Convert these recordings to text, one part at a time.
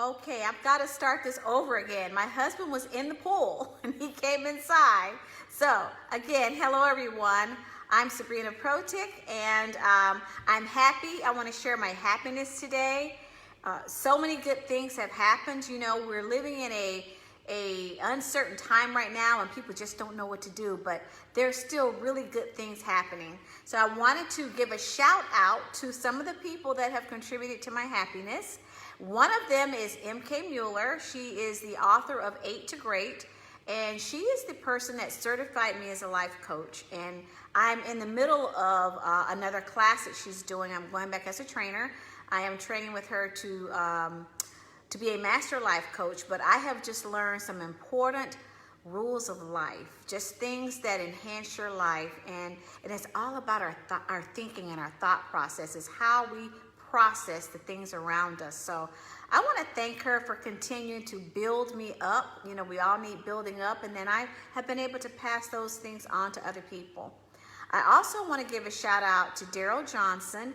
Okay, I've got to start this over again. My husband was in the pool and he came inside. So again, hello everyone. I'm Sabrina Protic and I'm happy. I want to share my happiness today. So many good things have happened. You know, we're living in a uncertain time right now and people just don't know what to do, but there's still really good things happening. So I wanted to give a shout out to some of the people that have contributed to my happiness. One of them is Mueller. She is the author of 8 to Great, and she is the person that certified me as a life coach. And I'm in the middle of another class that she's doing. I'm going back as a trainer. I am training with her to be a master life coach, but I have just learned some important rules of life, just things that enhance your life, and it's all about our thinking and our thought processes, how we process the things around us. So I want to thank her for continuing to build me up. You know, we all need building up, and then I have been able to pass those things on to other people. I also want to give a shout out to Daryl Johnson.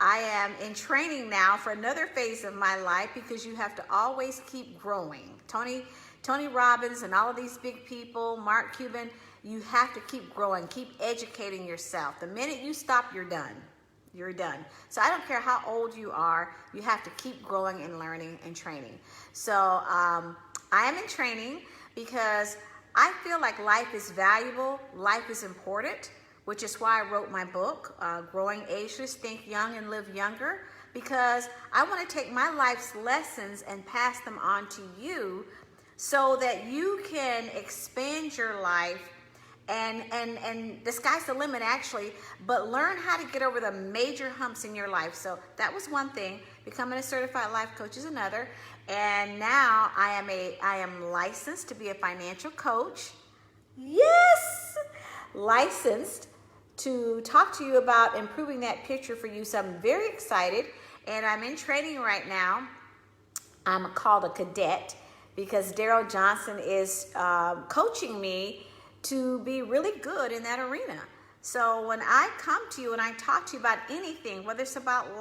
I am in training now for another phase of my life because you have to always keep growing. Tony Robbins and all of these big people, Mark Cuban, you have to keep growing, keep educating yourself. The minute you stop, you're done. You're done. So I don't care how old you are, you have to keep growing and learning and training. So I am in training because I feel like life is valuable, life is important, which is why I wrote my book, Growing Ageless, Think Young and Live Younger, because I want to take my life's lessons and pass them on to you so that you can expand your life and the sky's the limit actually, but learn how to get over the major humps in your life. So that was one thing. Becoming a certified life coach is another. And now I am licensed to be a financial coach. Yes! Licensed to talk to you about improving that picture for you. So I'm very excited, and I'm in training right now. I'm called a cadet because Daryl Johnson is coaching me to be really good in that arena. So when I come to you and I talk to you about anything, whether it's about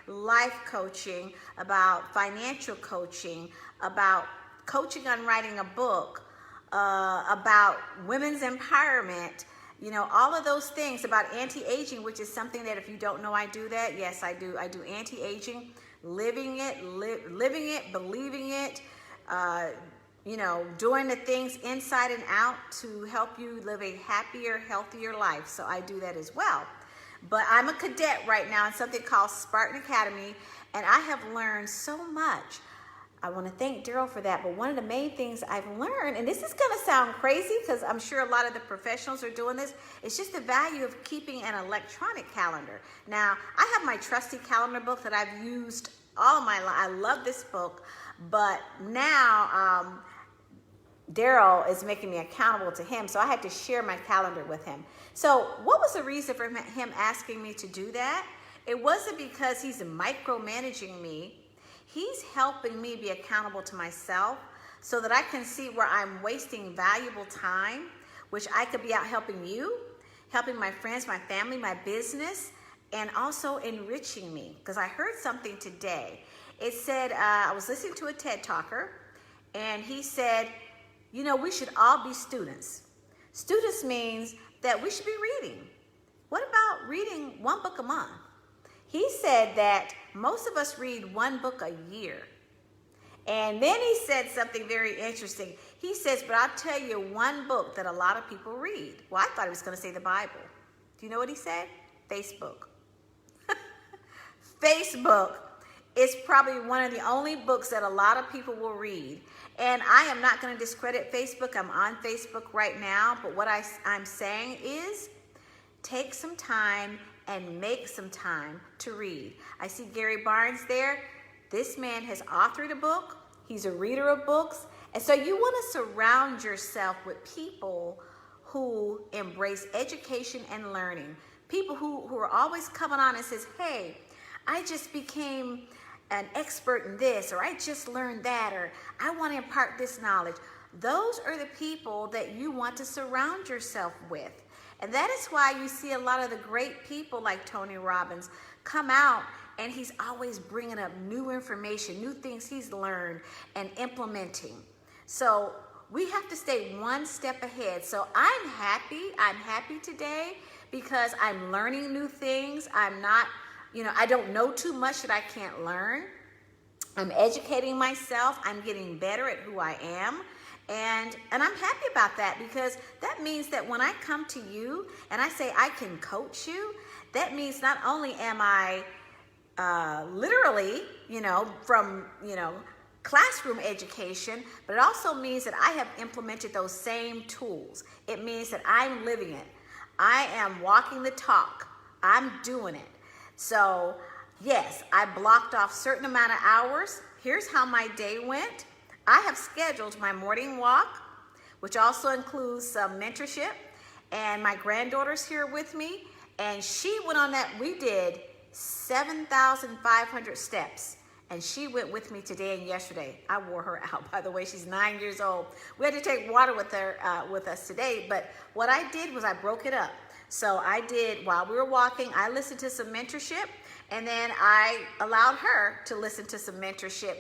life coaching, about financial coaching, about coaching on writing a book, about women's empowerment, you know, all of those things, about anti-aging, which is something that if you don't know I do that, yes, I do. I do anti-aging, living it, believing it, you know, doing the things inside and out to help you live a happier, healthier life. So I do that as well. But I'm a cadet right now in something called Spartan Academy, and I have learned so much. I want to thank Daryl for that, but one of the main things I've learned, and this is going to sound crazy because I'm sure a lot of the professionals are doing this, it's just the value of keeping an electronic calendar. Now, I have my trusty calendar book that I've used all my life. I love this book, but now Daryl is making me accountable to him, so I had to share my calendar with him. So what was the reason for him asking me to do that? It wasn't because he's micromanaging me. He's helping me be accountable to myself so that I can see where I'm wasting valuable time, which I could be out helping you, helping my friends, my family, my business, and also enriching me. Because I heard something today. It said, I was listening to a TED Talker, and he said, you know, we should all be students. Students means that we should be reading. What about reading one book a month? He said that most of us read one book a year. And then he said something very interesting. He says, but I'll tell you one book that a lot of people read. Well, I thought he was going to say the Bible. Do you know what he said? Facebook. Facebook is probably one of the only books that a lot of people will read. And I am not going to discredit Facebook. I'm on Facebook right now. But what I'm saying is take some time and make some time to read. I see Gary Barnes there. This man has authored a book. He's a reader of books. And so you want to surround yourself with people who embrace education and learning. People who are always coming on and says, hey, I just became an expert in this, or I just learned that, or I want to impart this knowledge. Those are the people that you want to surround yourself with. And that is why you see a lot of the great people like Tony Robbins come out and he's always bringing up new information, new things he's learned and implementing. So we have to stay one step ahead. So I'm happy today because I'm learning new things. I'm not, I don't know too much that I can't learn. I'm educating myself. I'm getting better at who I am. And I'm happy about that, because that means that when I come to you and I say I can coach you, that means not only am I literally, from, classroom education, but it also means that I have implemented those same tools. It means that I'm living it. I am walking the talk. I'm doing it. So yes, I blocked off certain amount of hours. Here's how my day went. I have scheduled my morning walk, which also includes some mentorship, and my granddaughter's here with me, and she went on that. We did 7,500 steps, and she went with me today and yesterday. I wore her out, by the way. She's 9 years old. We had to take water with her with us today, but what I did was I broke it up. So I did, while we were walking, I listened to some mentorship, and then I allowed her to listen to some mentorship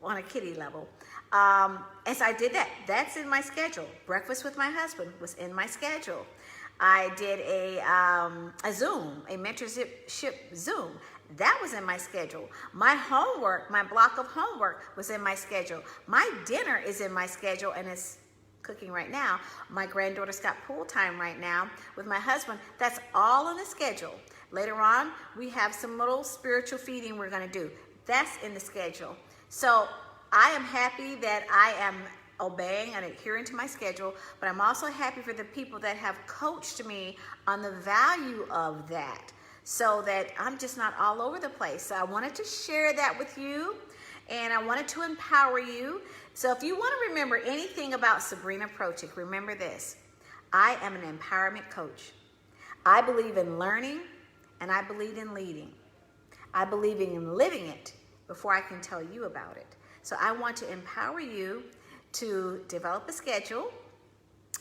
on a kiddie level. And so I did that. That's in my schedule. Breakfast with my husband was in my schedule. I did a Zoom, a mentorship Zoom. That was in my schedule. My homework, my block of homework was in my schedule. My dinner is in my schedule, and it's cooking right now. My granddaughter's got pool time right now with my husband. That's all on the schedule. Later on, we have some little spiritual feeding we're going to do. That's in the schedule. So I am happy that I am obeying and adhering to my schedule, but I'm also happy for the people that have coached me on the value of that, so that I'm just not all over the place. So I wanted to share that with you, and I wanted to empower you. So if you want to remember anything about Sabrina Protic, remember this: I am an empowerment coach. I believe in learning, and I believe in leading. I believe in living it before I can tell you about it. So I want to empower you to develop a schedule,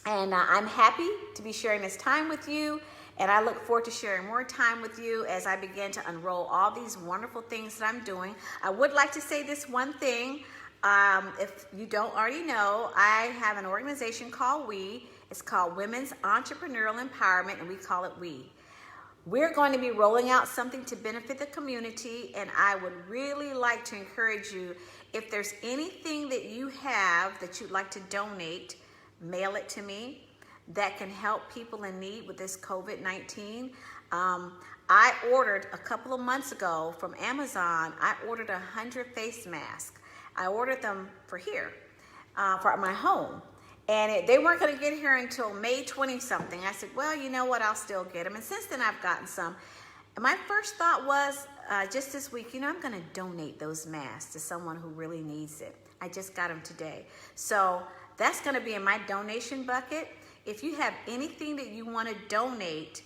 and I'm happy to be sharing this time with you, and I look forward to sharing more time with you as I begin to unroll all these wonderful things that I'm doing. I would like to say this one thing. If you don't already know, I have an organization called WE. It's called Women's Entrepreneurial Empowerment, and we call it WE. We're going to be rolling out something to benefit the community, and I would really like to encourage you, if there's anything that you have that you'd like to donate, mail it to me. That can help people in need with this COVID-19. I ordered a couple of months ago from Amazon, I ordered 100 face masks. I ordered them for here, for my home. And they weren't going to get here until May 20-something. I said, well, you know what? I'll still get them. And since then, I've gotten some. And my first thought was, just this week, I'm going to donate those masks to someone who really needs it. I just got them today. So that's going to be in my donation bucket. If you have anything that you want to donate,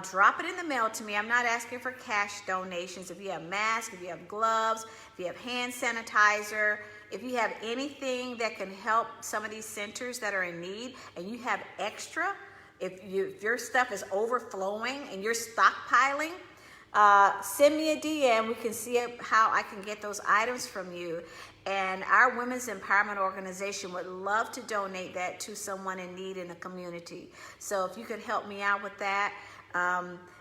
drop it in the mail to me. I'm not asking for cash donations. If you have masks, if you have gloves, if you have hand sanitizer, if you have anything that can help some of these centers that are in need, and you have extra, if your stuff is overflowing and you're stockpiling, send me a DM. We can see how I can get those items from you. And our Women's Empowerment Organization would love to donate that to someone in need in the community. So if you could help me out with that,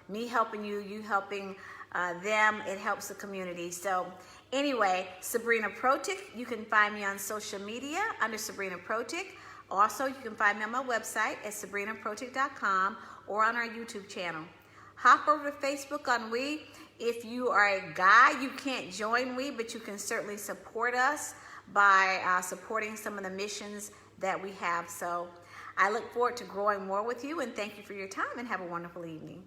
me helping you, you helping them, it helps the community. So anyway, Sabrina Protic, you can find me on social media under Sabrina Protic. Also, you can find me on my website at sabrinaprotic.com or on our YouTube channel. Hop over to Facebook on WE. If you are a guy, you can't join WE, but you can certainly support us by supporting some of the missions that we have. So I look forward to growing more with you, and thank you for your time, and have a wonderful evening.